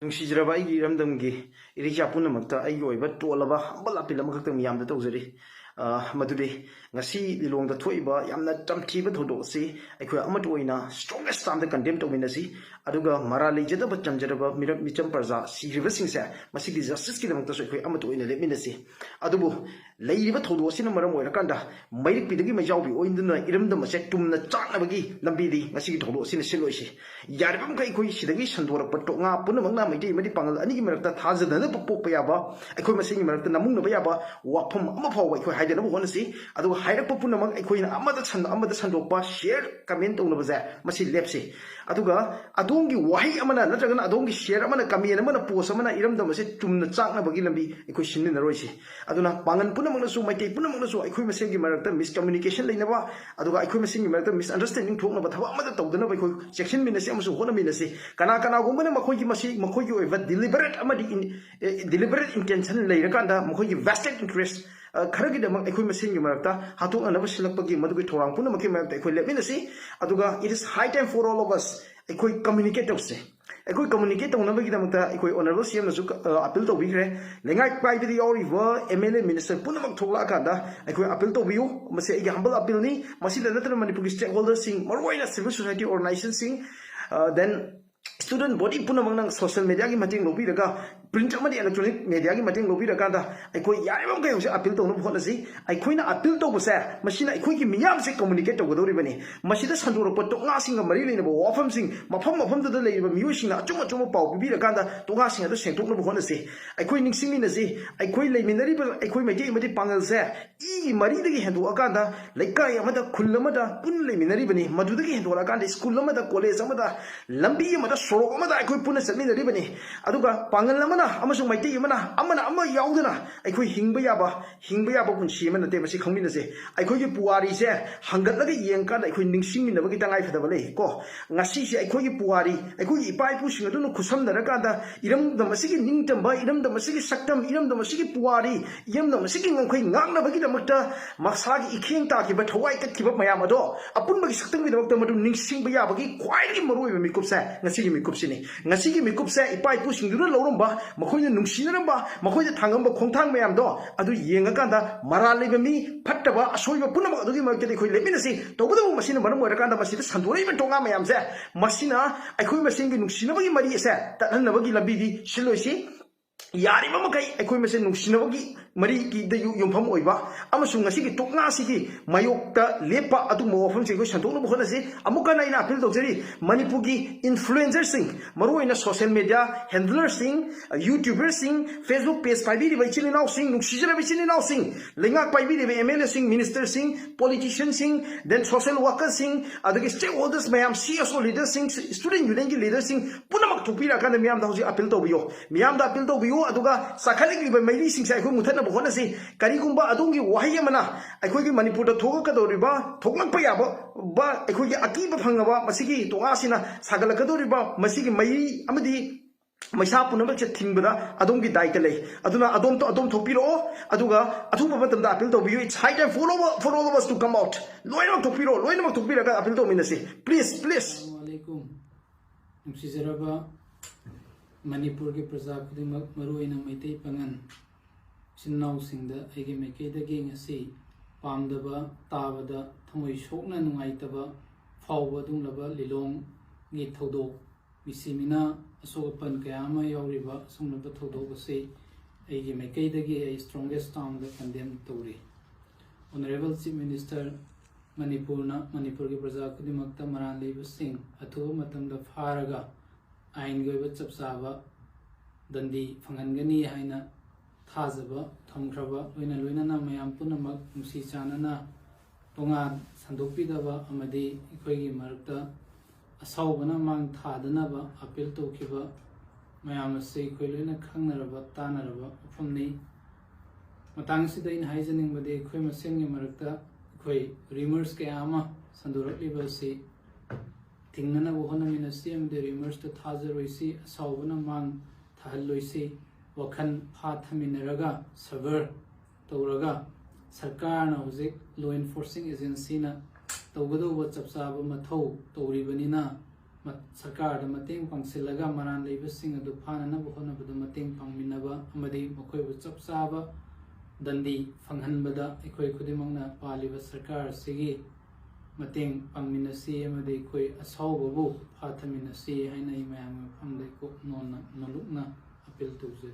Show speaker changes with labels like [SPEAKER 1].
[SPEAKER 1] ꯅꯨꯡꯁꯤꯖꯔꯕ ꯑꯩꯒꯤ ꯏꯔꯝꯗꯝꯒꯤ ꯏꯔꯩꯆꯥ ꯄꯨꯝꯅꯃꯛꯇ ꯑꯩꯒꯤ ꯑꯣꯏꯕ ꯇꯣꯜꯂꯕ ꯍꯝꯕꯜ ꯑꯄꯤꯜ ꯑꯃꯈꯛꯇꯪ ꯃꯤꯌꯥꯝꯗ ꯇꯧꯖꯔꯤ ꯃꯗꯨꯗꯤ ꯉꯁꯤ ꯂꯤꯂꯣꯡꯗ ꯊꯣꯛꯏꯕ ꯌꯥꯝꯅ ꯇꯝꯊꯤꯕ ꯊꯧꯗꯣꯛ ꯑꯁꯤ ꯑꯩꯈꯣꯏ ꯑꯃꯠꯇ ꯑꯣꯏꯅ ꯁ꯭ꯇꯔꯣꯡꯒꯦꯁ ꯇꯥꯝꯗ ꯀꯟꯗꯦꯝ ꯇꯧꯃꯤꯟꯅꯁꯤ ꯑꯗꯨꯒ ꯃꯔꯥꯜ ꯂꯩꯖꯗꯕ ꯆꯝꯖꯔꯕ ꯃꯤꯆꯝ ꯄ꯭ꯔꯖꯥ ꯁꯤꯈ꯭ꯔꯤꯕꯁꯤꯡꯁꯦ ꯃꯁꯤꯒꯤ ꯖꯁꯇꯤꯁꯀꯤꯗꯃꯛꯇꯁꯨ ꯑꯩꯈꯣꯏ ꯑꯃꯠꯇ ꯑꯣꯏꯅ ꯂꯦꯞꯃꯤꯟꯅꯁꯤ ꯑꯗꯨꯕꯨ ꯂꯩꯔꯤꯕ ꯊꯧꯗꯣꯛ ꯑꯁꯤꯅ ꯃꯔꯝ ꯑꯣꯏꯔꯀꯥꯟꯗ ꯃꯩꯔꯤꯛꯄꯤꯗꯒꯤ ꯃꯩꯖꯥꯎꯕꯤ ꯑꯣꯏꯗꯨꯅ ꯏꯔꯝꯗꯝ ꯑꯁꯦ ꯇꯨꯝꯅ ꯆꯥꯛꯅꯕꯒꯤ ꯂꯝꯕꯤꯗꯤ ꯉꯁꯤꯒꯤ ꯊꯧꯗꯣꯛ ꯑꯁꯤꯅ ꯁꯤꯜꯂꯣꯏꯁꯤ ꯌꯥꯔꯤꯕ ꯃꯈꯩ ꯑꯩꯈꯣꯏ ꯁꯤꯗꯒꯤ ꯁꯟꯗꯣꯔꯛꯄ ꯇꯣꯉꯥ ꯄꯨꯝꯅꯃꯛꯅ ꯃꯩꯇꯩ ꯑꯃꯗꯤ ꯄꯥꯡꯒꯜ ꯑꯅꯤꯒꯤ ꯃꯔꯛꯇ ꯊꯥꯖꯗꯅꯕ ꯄꯣꯛꯄ ꯌꯥꯕ ꯑꯩꯈꯣꯏ ꯃꯁꯦꯟꯒꯤ ꯃꯔꯛꯇ ꯅꯃꯨꯡꯅꯕ ꯌꯥꯕ ꯋꯥꯐꯝ ꯑꯃ ꯐꯥꯎꯕ ꯑꯩꯈꯣꯏ ꯍꯥꯏꯗꯅꯕ ꯍꯣꯠꯅꯁꯤ ꯑꯗꯨꯒ ꯍꯥꯏꯔꯛꯄ ꯄꯨꯝꯅꯃꯛ ꯑꯩꯈꯣꯏꯅ ꯑꯃꯗ ꯁꯟꯗꯣꯛꯄ ꯁꯤꯌꯔ ꯀꯃꯦꯟ ꯇꯧꯅꯕꯁꯦ ꯃꯁꯤ ꯂꯦꯞꯁꯤ ꯑꯗꯨꯒ ꯑꯗꯣꯝꯒꯤ ꯋꯥꯍꯩ ꯑꯃꯅ ꯅꯠꯇ꯭ꯔꯒꯅ ꯑꯗꯣꯝꯒꯤ ꯁꯤꯌꯔ ꯑꯃꯅ ꯀꯃꯦꯟ ꯑꯃꯅ ꯄꯣꯁ ꯑꯃꯅ ꯏꯔꯝꯗꯝ ꯑꯁꯤ ꯆꯨꯝꯅ ꯆꯥꯛꯅꯕꯒꯤ ꯂꯝꯕꯤ ꯑꯩꯈꯣꯏ ꯁꯤꯟꯃꯤꯟꯅꯔꯣꯏꯁꯤ ꯑꯗꯨꯅ ꯄꯥꯡꯒꯜ ꯄꯨꯝꯅꯃꯛꯅꯁꯨ ꯃꯩꯇꯩ ꯄꯨꯝꯅꯃꯛꯅꯁꯨ ꯑꯩꯈꯣꯏ ꯃꯁꯦꯟꯒꯤ ꯃꯔꯛꯇ ꯃꯤꯁꯀꯝꯃꯨꯅꯤꯀꯦꯁꯟ ꯂꯩꯅꯕ ꯑꯗꯨꯒ ꯑꯩꯈꯣꯏ ꯃꯁꯦꯟꯒꯤ ꯃꯔꯛꯇ ꯃꯤꯁꯑꯟꯗꯔꯁꯇꯦꯟꯗꯤꯡ ꯊꯣꯛꯅꯕ ꯊꯕꯛ ꯑꯃꯗ ꯇꯧꯗꯅꯕ ꯑꯩꯈꯣꯏ ꯆꯦꯛꯁꯤꯟꯃꯤꯟꯅꯁꯤ ꯑꯃꯁꯨꯡ ꯍꯣꯠꯅꯃꯤꯟꯅꯁꯤ ꯀꯅꯥꯒꯨꯝꯕꯅ ꯃꯈꯣꯏꯒꯤ ꯑꯣꯏꯕ ꯗꯤꯂꯤꯕꯔꯦꯠ ꯏꯟꯇꯦꯟꯁꯟ ꯂꯩꯔꯀꯥꯟꯗ ꯃꯈꯣꯏꯒꯤ vested interest खरगीदमक अखोई मसेंगी मरक्ता हातोकनब सिलक्पगी मदुगी थोरांग पुनमकी मरक्ता अखोई लेमिनसी अदुगा it is high time for all of us अखोई कम्युनिकेट तौसे अखोई कम्युनिकेट तौनबगीदमक्ता अखोई ऑनरेबल सीएम नसु अपील तौबिग्रे लेंगाई पाइबदी यावरिबा MLA मिनिस्टर पुनमक थोलाकांदा अखोई अपील तौबियु मसे अगी हम्बल अपील नि मसिदा नत्र मणिपुर स्टेक होल्डर्स सिंग मरोइना सिविल सोसाइटी ऑर्गेनाइजेशन सिंग देन स्टूडेंट बॉडी पुनमक सोशल मीडिया की मतेंग लोबिरगा प्रिंट अमदी इलेक्ट्रॉनिक मीडिया की मतेंग लोबिरकांदा अखोई यारिबम कय होसे अपील तौन होनसी अखोइना अपील तौबसे मसिना अखोइगी मियाम से कम्युनिकेट तौगदोरिबनी मसिदा संदोरप तोंगा सिंग मरि लेनब वाफम सिंग मफम दद लेरिबा मियोसिंग अचुम पाउ बिबिरकांदा तोंगा सिंग अदु सेंटोकनब होनसी अखोइ निंगसिंगमिनसी अखोइ लेमिनरिबा अखोइ मैटे अमदी पांगल से ई मरिदगी हेंदोअकांदा लेकाय अमदा खुल अमदा पुन लेमिनरिबनी मदुदगी हेंदोअकांदा स्कूल अमदा कॉलेज अमदा लंबी अमदा सोरोक अमदा अखोइ पुन चमिनरिबनी अदुगा पांगल अमना अमसुंग मैटे अमना याउदना अखोइ हिंगबा याबा पुंसी अमना ते मसी खंगमिनसे अखोइगी पुवारी से हंगतलगा येंकांदा अखोइ निंगसिंगमिनबगी तंगाइ फदबा लै को ngasi से अखोइगी पुवारी अखोइगी इपाइ pushing अदुनु खुसमदरकांदा इरमदम मसिगी निंगतंबा इरमदम मसिगी सक्तम इरमदम मसिगी पुवारी इरमदम मसिगी ngखोइ ngangnabagi damakta maksagi ikheng takiba thawai katkiba mayam ado apunbagi saktangi damakta madu ningsingba yabagi khwaigi maroi mikup se ngasigi mikup se ipai pusingi duna loromba makhoi nungsinaramba makhoi thangamba khongthang mayam do adu yengakanda maral leba mi phattaba asoiba punama adugi markete khoi lepinasi tobadu masina maram oirakanda masida sandoraiba tonga mayam se masina akhoi masingi nungsinabagi mari se tathanabagi labidi siloisi यारिबा मखै अखोइ मसे नुसिनबगी मरी की दयु युमफम ओइबा अमसुंग ngasi tokna sigi mayokta lepa adu mawafam se ko santokna bhonase amuka naina appeal tawjeri manipugi influencers sing maroina social media handlers sing youtubers sing facebook page paibi ri baichili now sing nuksijara baichili now sing lenga paibi ri MLA sing minister sing politician sing then social workers sing adugi stakeholders mayam CSO leaders sing student union gi leaders sing punamak thupira kan miyam da hoji appeal tawbiyo miyam da appeal tawbiyo aduga sakhalik ri maili sing sai ko muthana bhonase karigumba adungi wahi amana अखोइगी Manipur थोगकदोरिबा थोगलकपा याबा बा अखोइगी अकीबा फंगबा मसिगी तोगासिना सागलकदोरिबा मसिगी मई अमदी मैसा पुनमक से थिंगबदा अदोमगी दायित्व लै अदुना अदोम थोपिरो अदुगा अथुबा मतमदा अपील तोबियो it's high time for all of us to come out लोइनमक थोपिरगा अपील तोमिनसी प्लीज
[SPEAKER 2] वालेकुम नुसिजरबा मणिपुर के प्रजा खुदिमक मरुइना मैतै पंगन चिन्नाउसिंगदा आइगे मैकेदगी ngasi पामदबा ताबदा थमोइ सोकना नुंगाइतबा फावबा दुंगलबा लिलोंग गी थौदो मिसिमिना असोगपन कयामा यावरिबा सुंगलबा थौदो बसे आइगे मैकेदगी I strongest town the condemn तौरी ऑनरेबल चीफ मिनिस्टर मणिपुर के प्रजा खुदिमक्ता मरान लेबा सिंह अथुबा मतमदा फारगा आइन गोइबा चपसाबा दंदी फंगनगनी हाइना थाजबा थमख्रबा लोइना मयाम पुनमक नुसी चानना तोंगान संदोकपिदबा अमदी इखोइगी मरक्ता असौबना मांग थादनबा अपील तौखिबा मयाम से इखोइ लोइना खंगनरबा तानरबा फमनि मतंगसिदा इन हाइजनिंगबदे इखोइ मसेंगी मरक्ता इखोइ रिमर्स के आमा संदोरकलिबा से थिंगनना होनमिनसी अमदे रिमर्स त थाजरोइसी असौबना मांग थाहलोइसी वखन फाथमिनरगा सबर तौरगा सरकार ना हुजिक लॉ एनफोर्सिंग एजेंसी ना तौगदोब चपसाब मथौ तौरिबनिना सरकार मतंग पांगसिलगा मरान लेबसिंग अदु फाननब होनबद मतंग पांगमिनबा अमदी मखोयबु चप चाबा दंडी फंगहनबदा अखोय खुदिमंगना पालिबा सरकार सिगी मतंग पांगमिनसी अमदी अखोय असौबबु फाथमिनसी हाइना इमायाम फंगदे को नोलुकना अपील तौजरी।